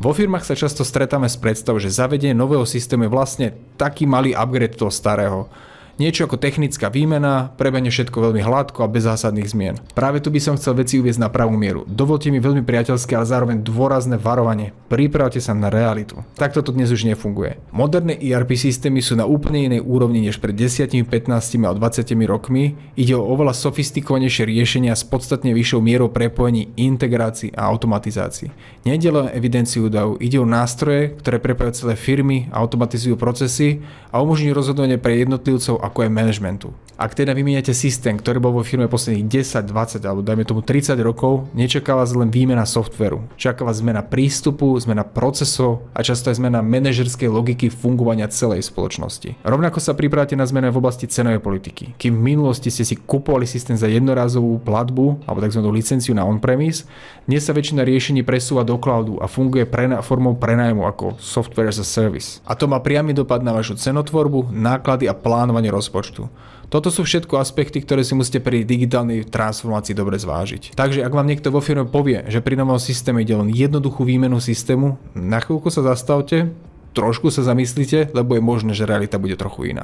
Vo firmách sa často stretáme s predstavou, že zavedenie nového systému je vlastne taký malý upgrade toho starého. Niečo ako technická výmena, prebehne všetko veľmi hladko a bez zásadných zmien. Práve tu by som chcel veci uviesť na pravú mieru. Dovolte mi veľmi priateľské, ale zároveň dôrazné varovanie. Pripravte sa na realitu. Takto to dnes už nefunguje. Moderné ERP systémy sú na úplne inej úrovni než pred 10, 15 a 20 rokmi. Ide o oveľa sofistikovanejšie riešenia s podstatne vyššou mierou prepojení, integrácií a automatizácií. Nejde len evidenciu údajov, ide o nástroje, ktoré prepojujú celé firmy, automatizujú procesy a umožňujú rozhodovanie pre jednotlivcov ako aj manažmentu. Ak teda vymieňate systém, ktorý bol vo firme posledných 10, 20 alebo dajme tomu 30 rokov, nečaká vás len výmena softvéru. Čaká vás zmena prístupu, zmena procesov a často aj zmena manažerskej logiky fungovania celej spoločnosti. Rovnako sa pripravte na zmenu v oblasti cenovej politiky. Kým v minulosti ste si kupovali systém za jednorazovú platbu alebo tzv. Licenciu na on-premise, dnes sa väčšina riešení presúva do cloudu a funguje formou prenájmu ako software as a service. A to má priamy dopad na vašu cenotvorbu, náklady a plánovanie rozpočtu. Toto sú všetko aspekty, ktoré si musíte pri digitálnej transformácii dobre zvážiť. Takže ak vám niekto vo firme povie, že pri novom systéme ide len jednoduchú výmenu systému, na chvíľku sa zastavte, trošku sa zamyslite, lebo je možné, že realita bude trochu iná.